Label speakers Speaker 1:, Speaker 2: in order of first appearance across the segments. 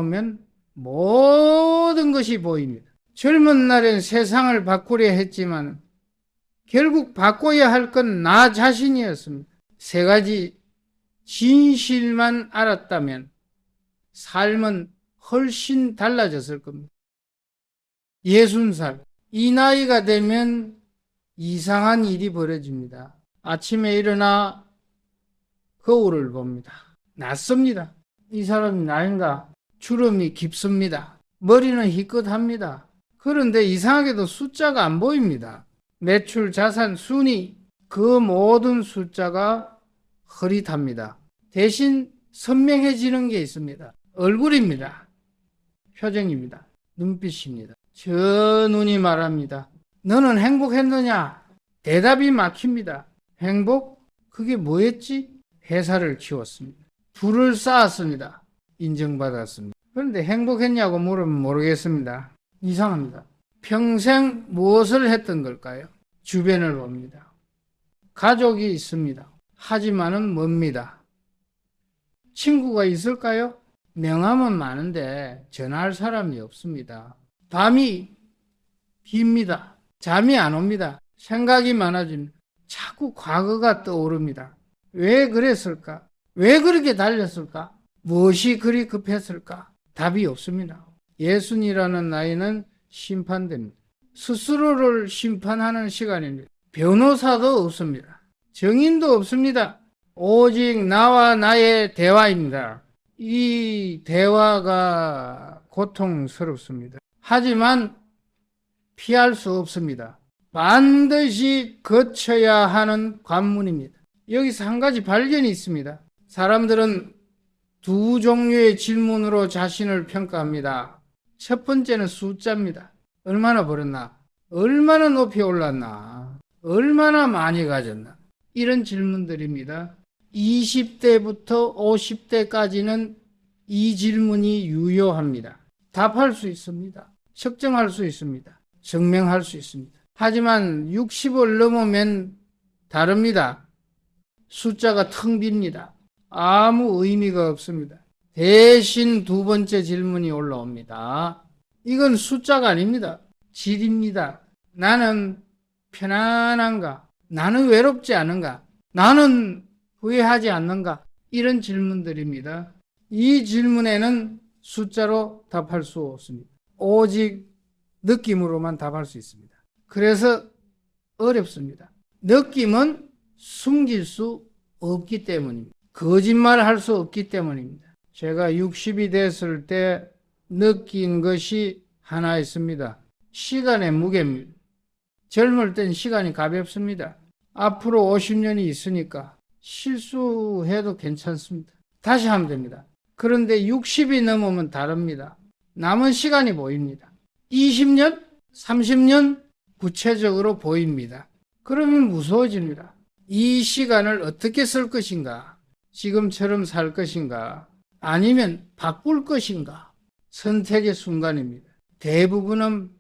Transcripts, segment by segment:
Speaker 1: 보면 모든 것이 보입니다. 젊은 날엔 세상을 바꾸려 했지만 결국 바꿔야 할 건 나 자신이었습니다. 세 가지 진실만 알았다면 삶은 훨씬 달라졌을 겁니다. 60살. 이 나이가 되면 이상한 일이 벌어집니다. 아침에 일어나 거울을 봅니다. 낯섭니다. 이 사람이 나인가? 주름이 깊습니다. 머리는 희끗합니다. 그런데 이상하게도 숫자가 안 보입니다. 매출, 자산, 순위, 그 모든 숫자가 흐릿합니다. 대신 선명해지는 게 있습니다. 얼굴입니다. 표정입니다. 눈빛입니다. 저 눈이 말합니다. 너는 행복했느냐? 대답이 막힙니다. 행복? 그게 뭐였지? 회사를 키웠습니다. 부를 쌓았습니다. 인정받았습니다. 그런데 행복했냐고 물으면 모르겠습니다. 이상합니다. 평생 무엇을 했던 걸까요? 주변을 봅니다. 가족이 있습니다. 하지만은 멉니다. 친구가 있을까요? 명함은 많은데 전화할 사람이 없습니다. 밤이 깁니다. 잠이 안 옵니다. 생각이 많아집니다. 자꾸 과거가 떠오릅니다. 왜 그랬을까? 왜 그렇게 달렸을까? 무엇이 그리 급했을까? 답이 없습니다. 60이라는 나이는 심판됩니다. 스스로를 심판하는 시간입니다. 변호사도 없습니다. 정인도 없습니다. 오직 나와 나의 대화입니다. 이 대화가 고통스럽습니다. 하지만 피할 수 없습니다. 반드시 거쳐야 하는 관문입니다. 여기서 한 가지 발견이 있습니다. 사람들은 두 종류의 질문으로 자신을 평가합니다. 첫 번째는 숫자입니다. 얼마나 벌었나? 얼마나 높이 올랐나? 얼마나 많이 가졌나? 이런 질문들입니다. 20대부터 50대까지는 이 질문이 유효합니다. 답할 수 있습니다. 측정할 수 있습니다. 증명할 수 있습니다. 하지만 60을 넘으면 다릅니다. 숫자가 텅 빕니다. 아무 의미가 없습니다. 대신 두 번째 질문이 올라옵니다. 이건 숫자가 아닙니다. 질입니다. 나는 편안한가? 나는 외롭지 않은가? 나는 후회하지 않는가? 이런 질문들입니다. 이 질문에는 숫자로 답할 수 없습니다. 오직 느낌으로만 답할 수 있습니다. 그래서 어렵습니다. 느낌은 숨길 수 없기 때문입니다. 거짓말할 수 없기 때문입니다. 제가 60이 됐을 때 느낀 것이 하나 있습니다. 시간의 무게입니다. 젊을 땐 시간이 가볍습니다. 앞으로 50년이 있으니까 실수해도 괜찮습니다. 다시 하면 됩니다. 그런데 60이 넘으면 다릅니다. 남은 시간이 보입니다. 20년, 30년 구체적으로 보입니다. 그러면 무서워집니다. 이 시간을 어떻게 쓸 것인가? 지금처럼 살 것인가? 아니면 바꿀 것인가? 선택의 순간입니다. 대부분은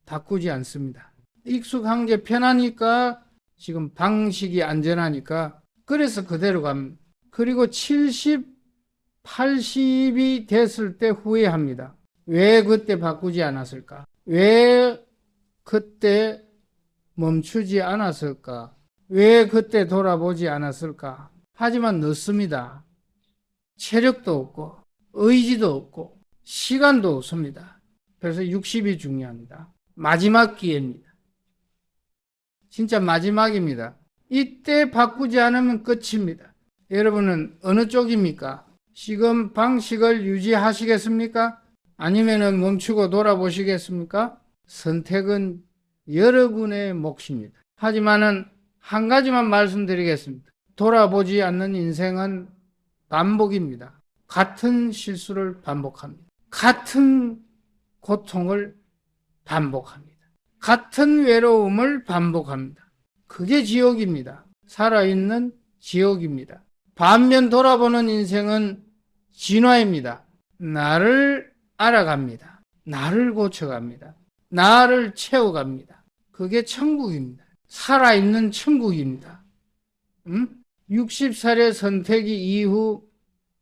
Speaker 1: 바꾸지 않습니다. 익숙한 게 편하니까, 지금 방식이 안전하니까 그래서 그대로 갑니다. 그리고 70, 80이 됐을 때 후회합니다. 왜 그때 바꾸지 않았을까? 왜 그때 멈추지 않았을까? 왜 그때 돌아보지 않았을까? 하지만 늦습니다. 체력도 없고 의지도 없고 시간도 없습니다. 그래서 60이 중요합니다. 마지막 기회입니다. 진짜 마지막입니다. 이때 바꾸지 않으면 끝입니다. 여러분은 어느 쪽입니까? 지금 방식을 유지하시겠습니까? 아니면 멈추고 돌아보시겠습니까? 선택은 여러분의 몫입니다. 하지만은 한 가지만 말씀드리겠습니다. 돌아보지 않는 인생은 반복입니다. 같은 실수를 반복합니다. 같은 고통을 반복합니다. 같은 외로움을 반복합니다. 그게 지옥입니다. 살아있는 지옥입니다. 반면 돌아보는 인생은 진화입니다. 나를 알아갑니다. 나를 고쳐갑니다. 나를 채워갑니다. 그게 천국입니다. 살아있는 천국입니다. 60살의 선택이 이후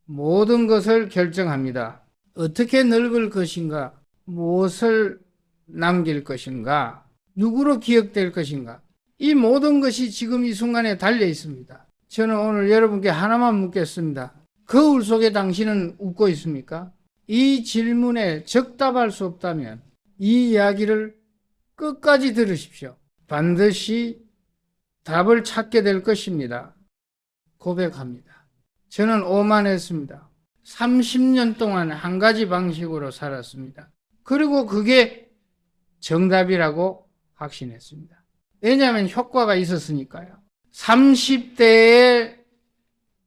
Speaker 1: 모든 것을 결정합니다. 어떻게 늙을 것인가? 무엇을 남길 것인가? 누구로 기억될 것인가? 이 모든 것이 지금 이 순간에 달려 있습니다. 저는 오늘 여러분께 하나만 묻겠습니다. 거울 속에 당신은 웃고 있습니까? 이 질문에 적답할 수 없다면 이 이야기를 끝까지 들으십시오. 반드시 답을 찾게 될 것입니다. 고백합니다. 저는 오만했습니다. 30년 동안 한 가지 방식으로 살았습니다. 그리고 그게 정답이라고 확신했습니다. 왜냐하면 효과가 있었으니까요. 30대에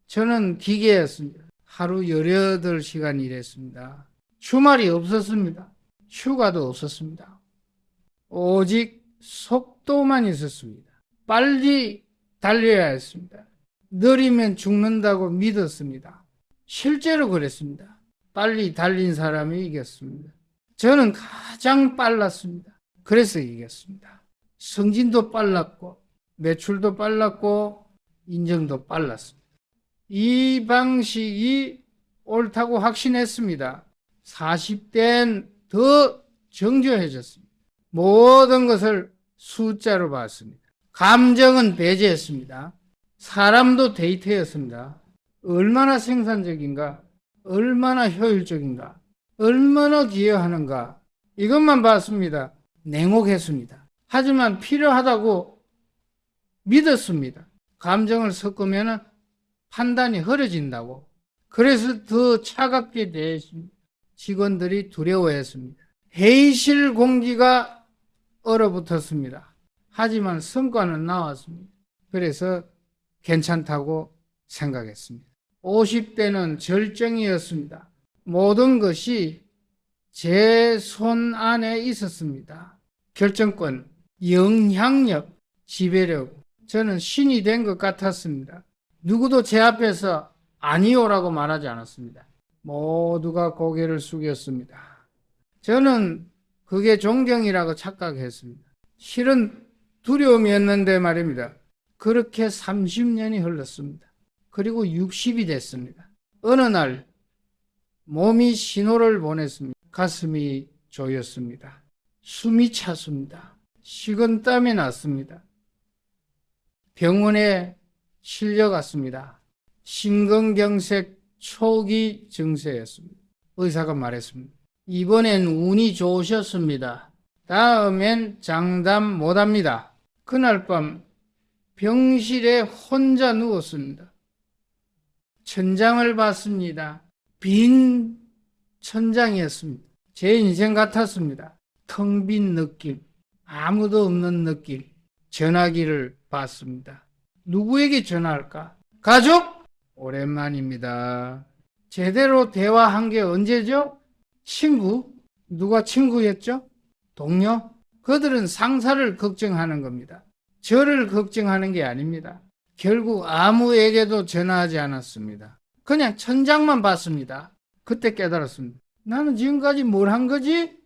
Speaker 1: 저는 기계였습니다. 하루 18시간 일했습니다. 주말이 없었습니다. 휴가도 없었습니다. 오직 속도만 있었습니다. 빨리 달려야 했습니다. 느리면 죽는다고 믿었습니다. 실제로 그랬습니다. 빨리 달린 사람이 이겼습니다. 저는 가장 빨랐습니다. 그래서 이겼습니다. 승진도 빨랐고 매출도 빨랐고 인정도 빨랐습니다. 이 방식이 옳다고 확신했습니다. 40대엔 더 정교해졌습니다. 모든 것을 숫자로 봤습니다. 감정은 배제했습니다. 사람도 데이터였습니다. 얼마나 생산적인가, 얼마나 효율적인가, 얼마나 기여하는가, 이것만 봤습니다. 냉혹했습니다. 하지만 필요하다고 믿었습니다. 감정을 섞으면 판단이 흐려진다고. 그래서 더 차갑게 대했습니다. 직원들이 두려워했습니다. 회의실 공기가 얼어붙었습니다. 하지만 성과는 나왔습니다. 그래서 괜찮다고 생각했습니다. 50대는 절정이었습니다. 모든 것이 제 손 안에 있었습니다. 결정권, 영향력, 지배력. 저는 신이 된 것 같았습니다. 누구도 제 앞에서 아니오라고 말하지 않았습니다. 모두가 고개를 숙였습니다. 저는 그게 존경이라고 착각했습니다. 실은 두려움이었는데 말입니다. 그렇게 30년이 흘렀습니다. 그리고 60이 됐습니다. 어느 날 몸이 신호를 보냈습니다. 가슴이 조였습니다. 숨이 찼습니다. 식은땀이 났습니다. 병원에 실려갔습니다. 심근경색 초기 증세였습니다. 의사가 말했습니다. 이번엔 운이 좋으셨습니다. 다음엔 장담 못합니다. 그날 밤 병실에 혼자 누웠습니다. 천장을 봤습니다. 빈 천장이었습니다. 제 인생 같았습니다. 텅 빈 느낌, 아무도 없는 느낌. 전화기를 봤습니다. 누구에게 전화할까? 가족? 오랜만입니다. 제대로 대화한 게 언제죠? 친구? 누가 친구였죠? 동료? 그들은 상사를 걱정하는 겁니다. 저를 걱정하는 게 아닙니다. 결국 아무에게도 전화하지 않았습니다. 그냥 천장만 봤습니다. 그때 깨달았습니다. 나는 지금까지 뭘 한 거지?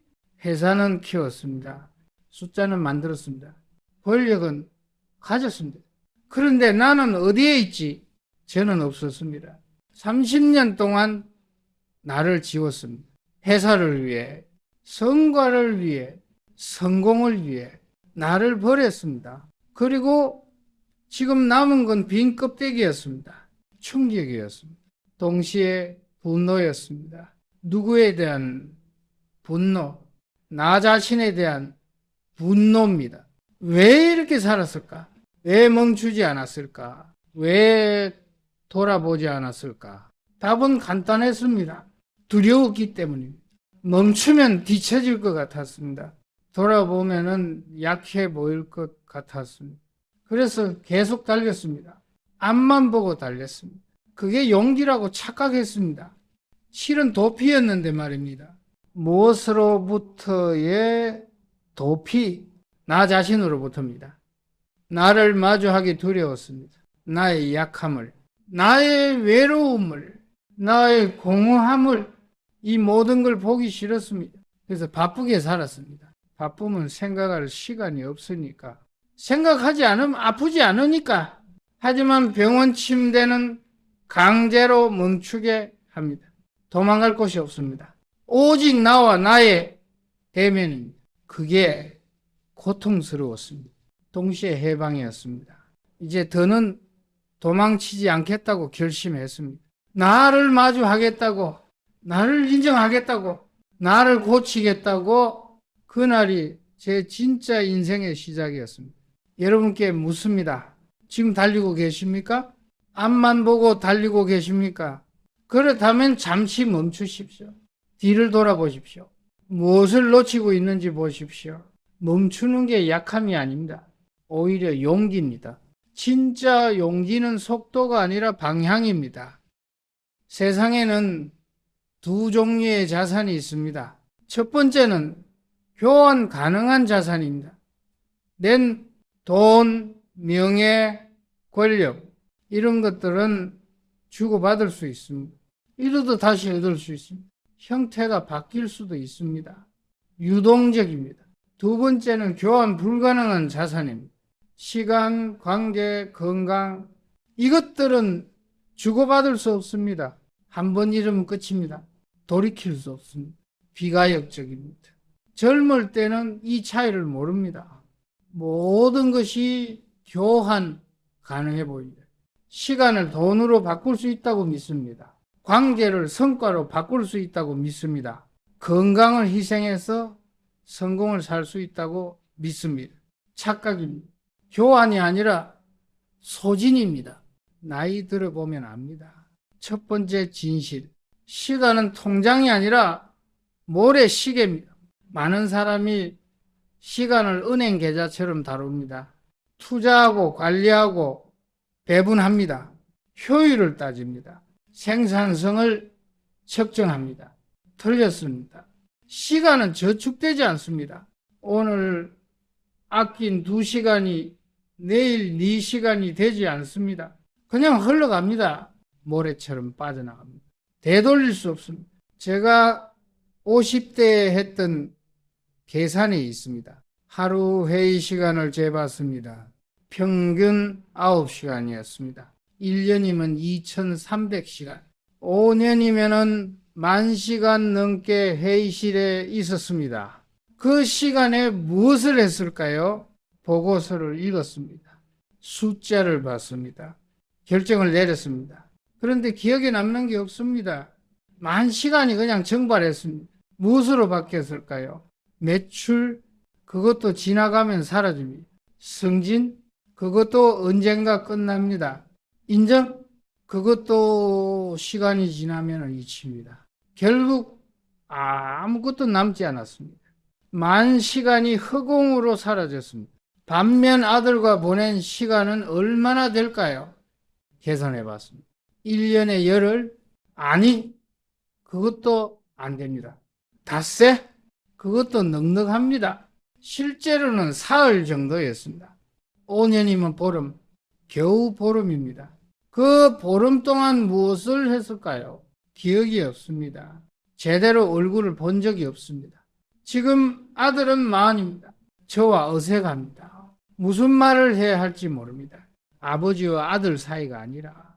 Speaker 1: 회사는 키웠습니다. 숫자는 만들었습니다. 권력은 가졌습니다. 그런데 나는 어디에 있지? 저는 없었습니다. 30년 동안 나를 지웠습니다. 회사를 위해, 성과를 위해, 성공을 위해 나를 버렸습니다. 그리고 지금 남은 건 빈 껍데기였습니다. 충격이었습니다. 동시에 분노였습니다. 누구에 대한 분노? 나 자신에 대한 분노입니다. 왜 이렇게 살았을까? 왜 멈추지 않았을까? 왜 돌아보지 않았을까? 답은 간단했습니다. 두려웠기 때문입니다. 멈추면 뒤처질 것 같았습니다. 돌아보면은 약해 보일 것 같았습니다. 그래서 계속 달렸습니다. 앞만 보고 달렸습니다. 그게 용기라고 착각했습니다. 실은 도피였는데 말입니다. 무엇으로부터의 도피? 나 자신으로부터입니다. 나를 마주하기 두려웠습니다. 나의 약함을, 나의 외로움을, 나의 공허함을, 이 모든 걸 보기 싫었습니다. 그래서 바쁘게 살았습니다. 바쁘면 생각할 시간이 없으니까. 생각하지 않으면 아프지 않으니까. 하지만 병원 침대는 강제로 멈추게 합니다. 도망갈 곳이 없습니다. 오직 나와 나의 대면입니다. 그게 고통스러웠습니다. 동시에 해방이었습니다. 이제 더는 도망치지 않겠다고 결심했습니다. 나를 마주하겠다고, 나를 인정하겠다고, 나를 고치겠다고, 그날이 제 진짜 인생의 시작이었습니다. 여러분께 묻습니다. 지금 달리고 계십니까? 앞만 보고 달리고 계십니까? 그렇다면 잠시 멈추십시오. 뒤를 돌아보십시오. 무엇을 놓치고 있는지 보십시오. 멈추는 게 약함이 아닙니다. 오히려 용기입니다. 진짜 용기는 속도가 아니라 방향입니다. 세상에는 두 종류의 자산이 있습니다. 첫 번째는 교환 가능한 자산입니다. 낸 돈, 명예, 권력 이런 것들은 주고받을 수 있습니다. 이러도 다시 얻을 수 있습니다. 형태가 바뀔 수도 있습니다. 유동적입니다. 두 번째는 교환 불가능한 자산입니다. 시간, 관계, 건강 이것들은 주고받을 수 없습니다. 한 번 잃으면 끝입니다. 돌이킬 수 없습니다. 비가역적입니다. 젊을 때는 이 차이를 모릅니다. 모든 것이 교환 가능해 보입니다. 시간을 돈으로 바꿀 수 있다고 믿습니다. 관계를 성과로 바꿀 수 있다고 믿습니다. 건강을 희생해서 성공을 살 수 있다고 믿습니다. 착각입니다. 교환이 아니라 소진입니다. 나이 들어보면 압니다. 첫 번째 진실. 시간은 통장이 아니라 모래시계입니다. 많은 사람이 시간을 은행 계좌처럼 다룹니다. 투자하고 관리하고 배분합니다. 효율을 따집니다. 생산성을 측정합니다. 틀렸습니다. 시간은 저축되지 않습니다. 오늘 아낀 2시간이 내일 4시간이 되지 않습니다. 그냥 흘러갑니다. 모래처럼 빠져나갑니다. 되돌릴 수 없습니다. 제가 50대에 했던 계산이 있습니다. 하루 회의 시간을 재봤습니다. 평균 9시간이었습니다. 1년이면 2300시간. 5년이면 10,000시간 넘게 회의실에 있었습니다. 그 시간에 무엇을 했을까요? 보고서를 읽었습니다. 숫자를 봤습니다. 결정을 내렸습니다. 그런데 기억에 남는 게 없습니다. 10,000시간이 그냥 증발했습니다. 무엇으로 바뀌었을까요? 매출, 그것도 지나가면 사라집니다. 승진, 그것도 언젠가 끝납니다. 인정, 그것도 시간이 지나면 잊힙니다. 결국 아무것도 남지 않았습니다. 10,000시간이 허공으로 사라졌습니다. 반면 아들과 보낸 시간은 얼마나 될까요? 계산해 봤습니다. 1년에 열흘? 아니, 그것도 안 됩니다. 닷새? 그것도 넉넉합니다. 실제로는 사흘 정도였습니다. 5년이면 보름, 겨우 보름입니다. 그 보름 동안 무엇을 했을까요? 기억이 없습니다. 제대로 얼굴을 본 적이 없습니다. 지금 아들은 마흔입니다. 저와 어색합니다. 무슨 말을 해야 할지 모릅니다. 아버지와 아들 사이가 아니라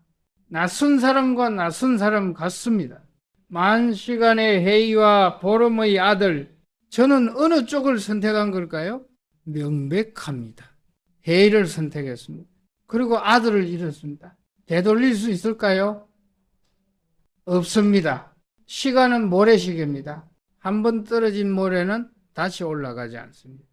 Speaker 1: 낯선 사람과 낯선 사람 같습니다. 10,000시간의 회의와 보름의 아들, 저는 어느 쪽을 선택한 걸까요? 명백합니다. 회의를 선택했습니다. 그리고 아들을 잃었습니다. 되돌릴 수 있을까요? 없습니다. 시간은 모래시계입니다. 한번 떨어진 모래는 다시 올라가지 않습니다.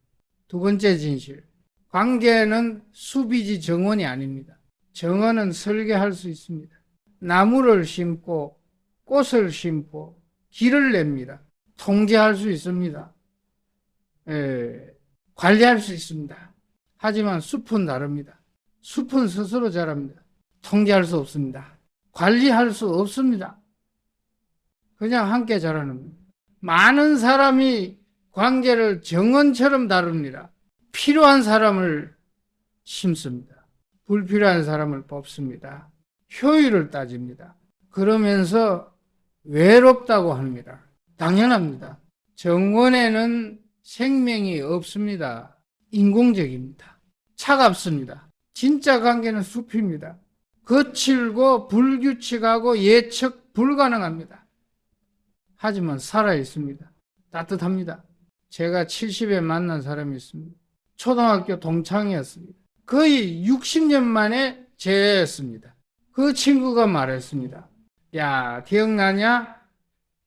Speaker 1: 두 번째 진실. 관계는 수비지 정원이 아닙니다. 정원은 설계할 수 있습니다. 나무를 심고 꽃을 심고 길을 냅니다. 통제할 수 있습니다. 관리할 수 있습니다. 하지만 숲은 다릅니다. 숲은 스스로 자랍니다. 통제할 수 없습니다. 관리할 수 없습니다. 그냥 함께 자라는 겁니다. 많은 사람이 관계를 정원처럼 다룹니다. 필요한 사람을 심습니다. 불필요한 사람을 뽑습니다. 효율을 따집니다. 그러면서 외롭다고 합니다. 당연합니다. 정원에는 생명이 없습니다. 인공적입니다. 차갑습니다. 진짜 관계는 숲입니다. 거칠고 불규칙하고 예측 불가능합니다. 하지만 살아 있습니다. 따뜻합니다. 제가 70에 만난 사람이 있습니다. 초등학교 동창이었습니다. 거의 60년 만에 재회했습니다. 그 친구가 말했습니다. 야, 기억나냐?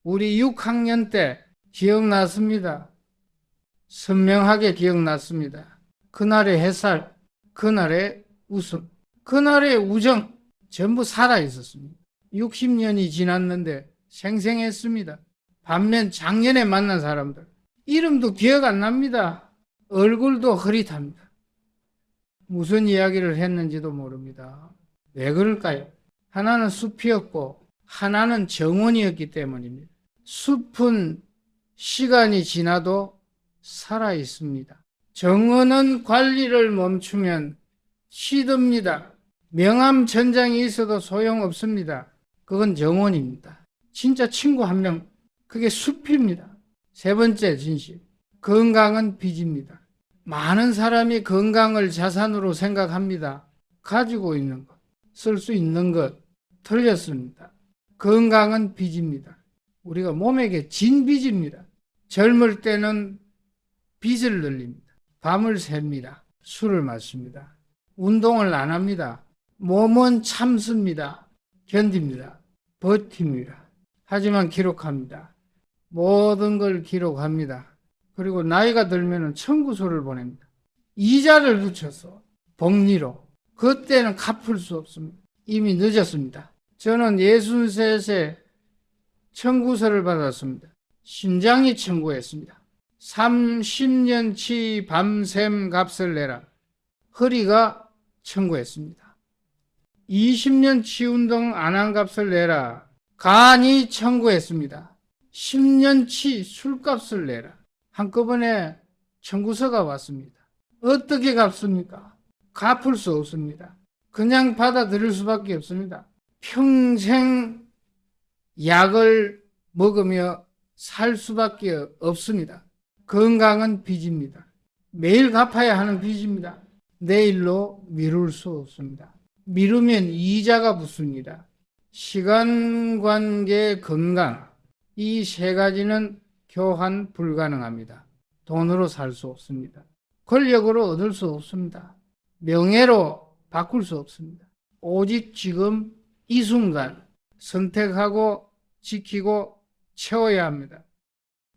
Speaker 1: 우리 6학년 때 기억났습니다. 선명하게 기억났습니다. 그날의 햇살, 그날의 웃음, 그날의 우정 전부 살아 있었습니다. 60년이 지났는데 생생했습니다. 반면 작년에 만난 사람들 이름도 기억 안 납니다. 얼굴도 흐릿합니다. 무슨 이야기를 했는지도 모릅니다. 왜 그럴까요? 하나는 숲이었고 하나는 정원이었기 때문입니다. 숲은 시간이 지나도 살아 있습니다. 정원은 관리를 멈추면 시듭니다. 명암 전장이 있어도 소용없습니다. 그건 정원입니다. 진짜 친구 한 명, 그게 숲입니다. 세 번째 진실, 건강은 빚입니다. 많은 사람이 건강을 자산으로 생각합니다. 가지고 있는 것, 쓸 수 있는 것, 틀렸습니다. 건강은 빚입니다. 우리가 몸에게 진 빚입니다. 젊을 때는 빚을 늘립니다. 밤을 샙니다. 술을 마십니다. 운동을 안 합니다. 몸은 참습니다. 견딥니다. 버팁니다. 하지만 기록합니다. 모든 걸 기록합니다. 그리고 나이가 들면 청구서를 보냅니다. 이자를 붙여서 복리로. 그때는 갚을 수 없습니다. 이미 늦었습니다. 저는 63세 청구서를 받았습니다. 심장이 청구했습니다. 30년치 밤샘 값을 내라. 허리가 청구했습니다. 20년치 운동 안 한 값을 내라. 간이 청구했습니다. 10년치 술값을 내라. 한꺼번에 청구서가 왔습니다. 어떻게 갚습니까? 갚을 수 없습니다. 그냥 받아들일 수밖에 없습니다. 평생 약을 먹으며 살 수밖에 없습니다. 건강은 빚입니다. 매일 갚아야 하는 빚입니다. 내일로 미룰 수 없습니다. 미루면 이자가 붙습니다. 시간, 관계, 건강, 이 세 가지는 교환 불가능합니다. 돈으로 살 수 없습니다. 권력으로 얻을 수 없습니다. 명예로 바꿀 수 없습니다. 오직 지금 이 순간 선택하고 지키고 채워야 합니다.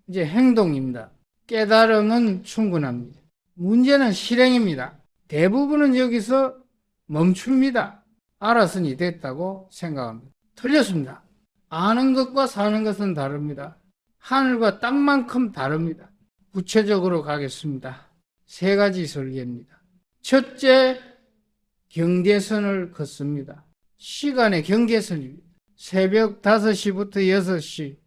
Speaker 1: 이제 행동입니다. 깨달음은 충분합니다. 문제는 실행입니다. 대부분은 여기서 멈춥니다. 알았으니 됐다고 생각합니다. 틀렸습니다. 아는 것과 사는 것은 다릅니다. 하늘과 땅만큼 다릅니다. 구체적으로 가겠습니다. 세 가지 설계입니다. 첫째, 경계선을 걷습니다. 시간의 경계선입니다. 새벽 5시부터 6시.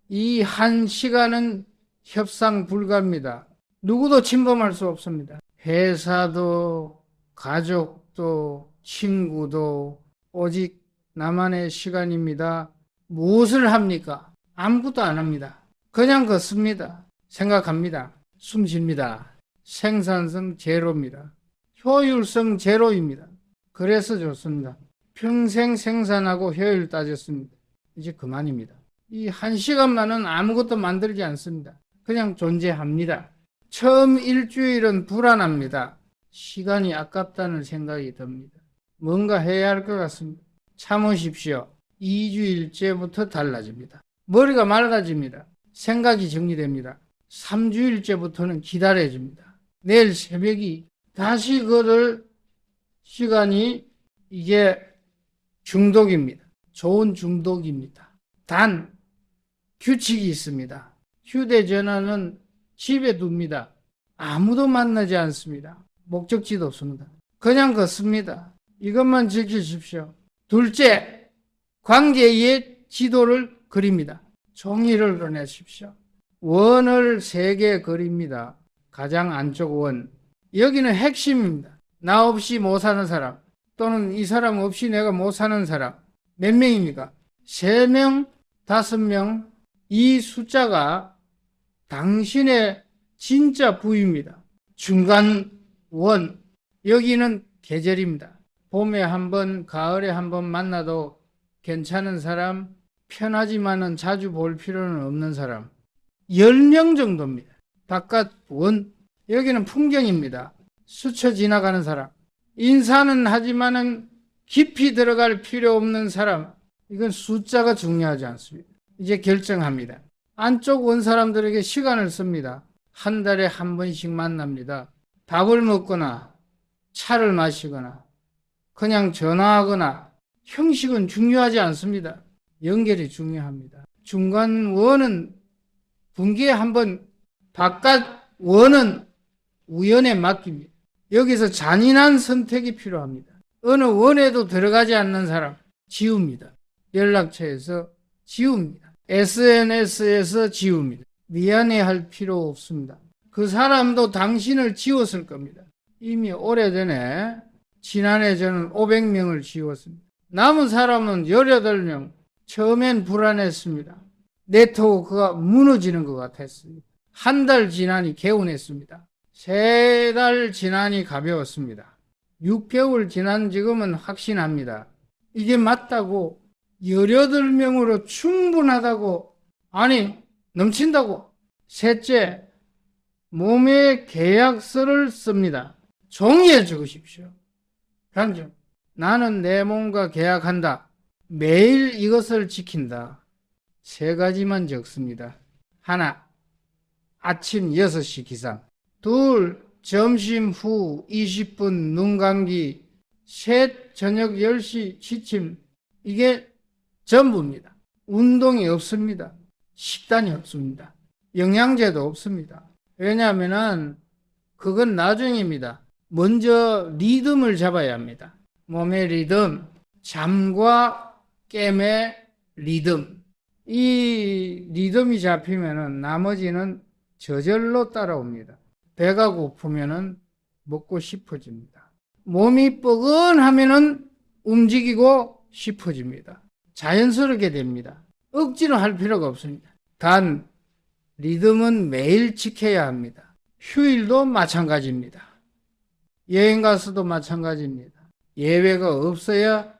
Speaker 1: 이 한 시간은 협상 불가입니다. 누구도 침범할 수 없습니다. 회사도, 가족도, 친구도 오직 나만의 시간입니다. 무엇을 합니까? 아무것도 안 합니다. 그냥 걷습니다. 생각합니다. 숨 쉽니다. 생산성 제로입니다. 효율성 제로입니다. 그래서 좋습니다. 평생 생산하고 효율 따졌습니다. 이제 그만입니다. 이 한 시간만은 아무것도 만들지 않습니다. 그냥 존재합니다. 처음 일주일은 불안합니다. 시간이 아깝다는 생각이 듭니다. 뭔가 해야 할 것 같습니다. 참으십시오. 2주일째부터 달라집니다. 머리가 맑아집니다. 생각이 정리됩니다. 3주일째부터는 기다려집니다. 내일 새벽이 다시 걸을 시간이 이게 중독입니다. 좋은 중독입니다. 단 규칙이 있습니다. 휴대전화는 집에 둡니다. 아무도 만나지 않습니다. 목적지도 없습니다. 그냥 걷습니다. 이것만 지키십시오. 둘째, 관계의 지도를 그립니다. 종이를 꺼내십시오. 원을 3개 그립니다. 가장 안쪽 원. 여기는 핵심입니다. 나 없이 못 사는 사람, 또는 이 사람 없이 내가 못 사는 사람. 몇 명입니까? 3명, 5명. 이 숫자가 당신의 진짜 부입니다. 중간 원. 여기는 계절입니다. 봄에 한 번, 가을에 한 번 만나도 괜찮은 사람, 편하지만은 자주 볼 필요는 없는 사람 10명 정도입니다. 바깥 원, 여기는 풍경입니다. 스쳐 지나가는 사람, 인사는 하지만은 깊이 들어갈 필요 없는 사람, 이건 숫자가 중요하지 않습니다. 이제 결정합니다. 안쪽 원 사람들에게 시간을 씁니다. 한 달에 한 번씩 만납니다. 밥을 먹거나 차를 마시거나 그냥 전화하거나 형식은 중요하지 않습니다. 연결이 중요합니다. 중간 원은 분기에 한번, 바깥 원은 우연에 맡깁니다. 여기서 잔인한 선택이 필요합니다. 어느 원에도 들어가지 않는 사람 지웁니다. 연락처에서 지웁니다. SNS에서 지웁니다. 미안해할 필요 없습니다. 그 사람도 당신을 지웠을 겁니다. 이미 오래전에 지난해 저는 500명을 지웠습니다. 남은 사람은 18명. 처음엔 불안했습니다. 네트워크가 무너지는 것 같았어요. 한 달 지나니 개운했습니다. 3달 지나니 가벼웠습니다. 6개월 지난 지금은 확신합니다. 이게 맞다고, 18명으로 충분하다고, 아니 넘친다고. 셋째, 몸에 계약서를 씁니다. 종이에 적으십시오. 강정, 나는 내 몸과 계약한다. 매일 이것을 지킨다. 3가지만 적습니다. 하나, 아침 6시 기상. 둘, 점심 후 20분 눈 감기. 셋, 저녁 10시 취침. 이게 전부입니다. 운동이 없습니다. 식단이 없습니다. 영양제도 없습니다. 왜냐하면 그건 나중입니다. 먼저 리듬을 잡아야 합니다. 몸의 리듬, 잠과 깨의 리듬. 이 리듬이 잡히면은 나머지는 저절로 따라옵니다. 배가 고프면은 먹고 싶어집니다. 몸이 뻐근하면은 움직이고 싶어집니다. 자연스럽게 됩니다. 억지로 할 필요가 없습니다. 단 리듬은 매일 지켜야 합니다. 휴일도 마찬가지입니다. 여행 가서도 마찬가지입니다. 예외가 없어야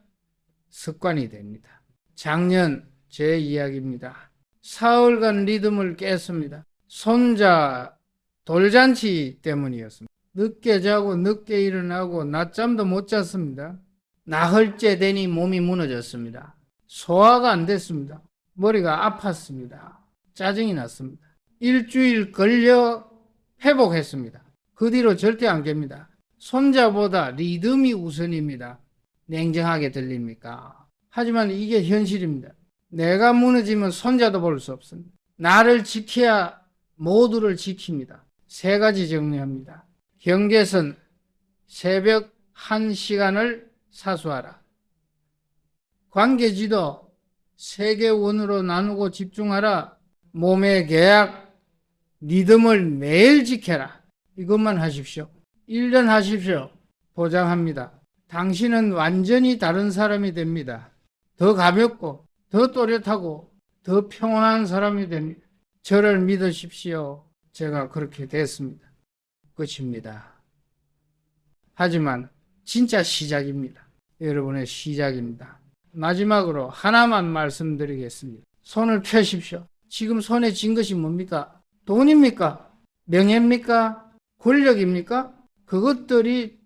Speaker 1: 습관이 됩니다. 작년 제 이야기입니다. 사흘간 리듬을 깼습니다. 손자 돌잔치 때문이었습니다. 늦게 자고 늦게 일어나고 낮잠도 못 잤습니다. 나흘째 되니 몸이 무너졌습니다. 소화가 안 됐습니다. 머리가 아팠습니다. 짜증이 났습니다. 일주일 걸려 회복했습니다. 그 뒤로 절대 안 깹니다. 손자보다 리듬이 우선입니다. 냉정하게 들립니까? 하지만 이게 현실입니다. 내가 무너지면 손자도 볼 수 없습니다. 나를 지켜야 모두를 지킵니다. 3가지 정리합니다. 경계선, 새벽 1시간을 사수하라. 관계지도, 세계원으로 나누고 집중하라. 몸의 계약, 리듬을 매일 지켜라. 이것만 하십시오. 1년 하십시오. 보장합니다. 당신은 완전히 다른 사람이 됩니다. 더 가볍고 더 또렷하고 더 평온한 사람이 됩니다. 저를 믿으십시오. 제가 그렇게 됐습니다. 끝입니다. 하지만 진짜 시작입니다. 여러분의 시작입니다. 마지막으로 하나만 말씀드리겠습니다. 손을 펴십시오. 지금 손에 쥔 것이 뭡니까? 돈입니까? 명예입니까? 권력입니까? 그것들이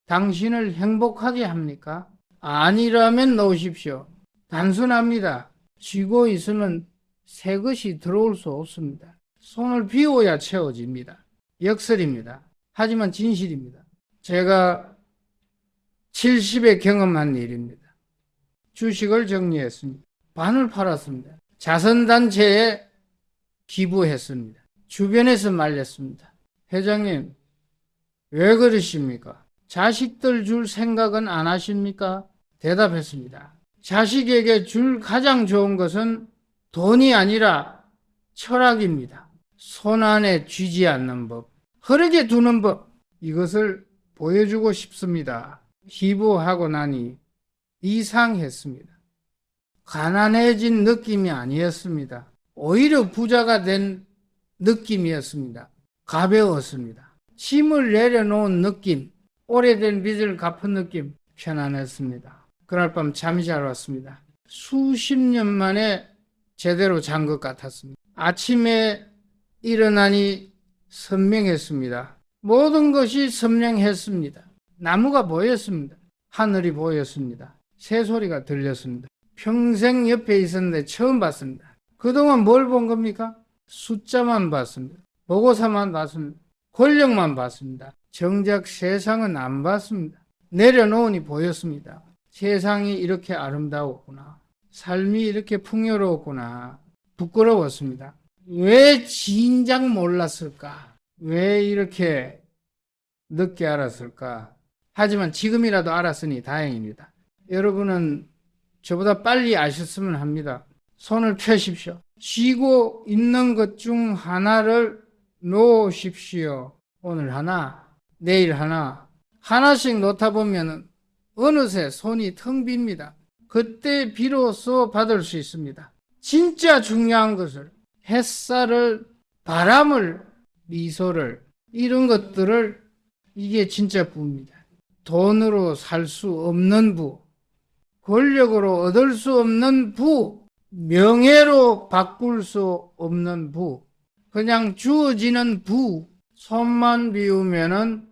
Speaker 1: 당신을 행복하게 합니까? 아니라면 놓으십시오. 단순합니다. 쥐고 있으면 새 것이 들어올 수 없습니다. 손을 비워야 채워집니다. 역설입니다. 하지만 진실입니다. 제가 70에 경험한 일입니다. 주식을 정리했습니다. 반을 팔았습니다. 자선단체에 기부했습니다. 주변에서 말렸습니다. 회장님, 왜 그러십니까? 자식들 줄 생각은 안 하십니까? 대답했습니다. 자식에게 줄 가장 좋은 것은 돈이 아니라 철학입니다. 손 안에 쥐지 않는 법, 흐르게 두는 법, 이것을 보여주고 싶습니다. 기부하고 나니 이상했습니다. 가난해진 느낌이 아니었습니다. 오히려 부자가 된 느낌이었습니다. 가벼웠습니다. 짐을 내려놓은 느낌, 오래된 빚을 갚은 느낌, 편안했습니다. 그날 밤 잠이 잘 왔습니다. 수십 년 만에 제대로 잔 것 같았습니다. 아침에 일어나니 선명했습니다. 모든 것이 선명했습니다. 나무가 보였습니다. 하늘이 보였습니다. 새소리가 들렸습니다. 평생 옆에 있었는데 처음 봤습니다. 그동안 뭘 본 겁니까? 숫자만 봤습니다. 보고서만 봤습니다. 권력만 봤습니다. 정작 세상은 안 봤습니다. 내려놓으니 보였습니다. 세상이 이렇게 아름다웠구나. 삶이 이렇게 풍요로웠구나. 부끄러웠습니다. 왜 진작 몰랐을까? 왜 이렇게 늦게 알았을까? 하지만 지금이라도 알았으니 다행입니다. 여러분은 저보다 빨리 아셨으면 합니다. 손을 펴십시오. 쥐고 있는 것 중 하나를 놓으십시오. 오늘 하나, 내일 하나. 하나씩 놓다 보면 어느새 손이 텅 빕니다. 그때 비로소 받을 수 있습니다. 진짜 중요한 것을, 햇살을, 바람을, 미소를, 이런 것들을, 이게 진짜 부입니다. 돈으로 살 수 없는 부, 권력으로 얻을 수 없는 부, 명예로 바꿀 수 없는 부, 그냥 주어지는 부, 손만 비우면은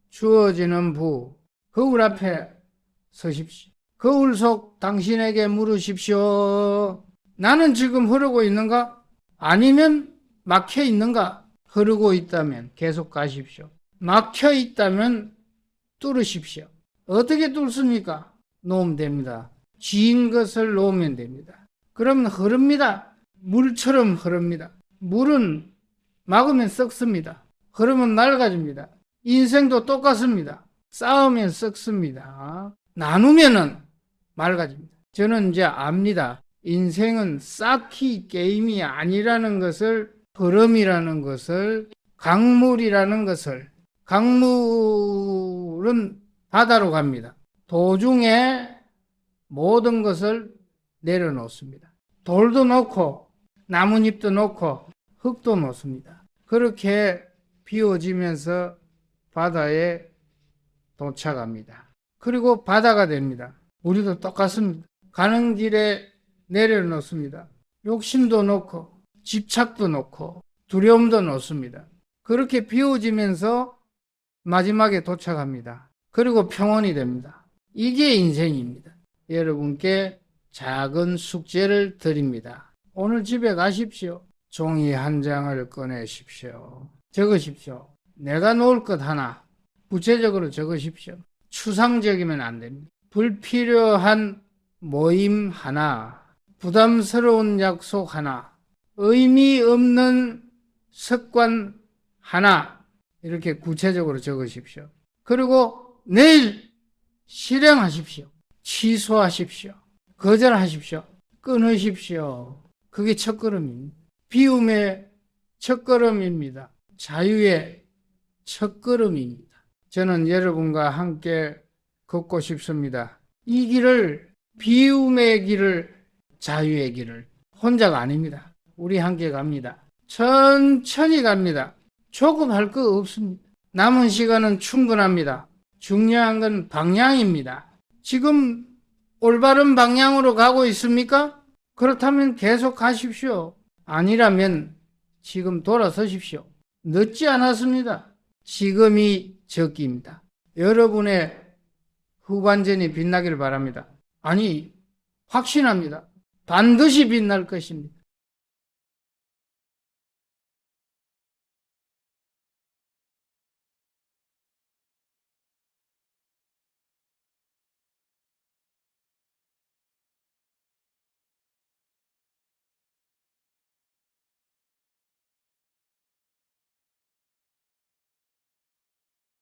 Speaker 1: 주어지는 부, 거울 앞에 서십시오. 거울 속 당신에게 물으십시오. 나는 지금 흐르고 있는가? 아니면 막혀 있는가? 흐르고 있다면 계속 가십시오. 막혀 있다면 뚫으십시오. 어떻게 뚫습니까? 놓으면 됩니다. 쥐인 것을 놓으면 됩니다. 그러면 흐릅니다. 물처럼 흐릅니다. 물은 막으면 썩습니다. 흐르면 맑아집니다. 인생도 똑같습니다. 쌓으면 썩습니다. 나누면은 맑아집니다. 저는 이제 압니다. 인생은 쌓기 게임이 아니라는 것을, 흐름이라는 것을, 강물이라는 것을, 강물은 바다로 갑니다. 도중에 모든 것을 내려놓습니다. 돌도 놓고 나뭇잎도 놓고 흙도 놓습니다. 그렇게 비워지면서 바다에 도착합니다. 그리고 바다가 됩니다. 우리도 똑같습니다. 가는 길에 내려놓습니다. 욕심도 놓고 집착도 놓고 두려움도 놓습니다. 그렇게 비워지면서 마지막에 도착합니다. 그리고 평온이 됩니다. 이게 인생입니다. 여러분께 작은 숙제를 드립니다. 오늘 집에 가십시오. 종이 한 장을 꺼내십시오. 적으십시오. 내가 놓을 것 하나, 구체적으로 적으십시오. 추상적이면 안 됩니다. 불필요한 모임 하나, 부담스러운 약속 하나, 의미 없는 습관 하나, 이렇게 구체적으로 적으십시오. 그리고 내일 실행하십시오. 취소하십시오. 거절하십시오. 끊으십시오. 그게 첫걸음입니다. 비움의 첫걸음입니다. 자유의 첫걸음입니다. 저는 여러분과 함께 걷고 싶습니다. 이 길을, 비움의 길을, 자유의 길을 혼자가 아닙니다. 우리 함께 갑니다. 천천히 갑니다. 조급할 거 없습니다. 남은 시간은 충분합니다. 중요한 건 방향입니다. 지금 올바른 방향으로 가고 있습니까? 그렇다면 계속 가십시오. 아니라면 지금 돌아서십시오. 늦지 않았습니다. 지금이 적기입니다. 여러분의 후반전이 빛나기를 바랍니다. 아니, 확신합니다. 반드시 빛날 것입니다.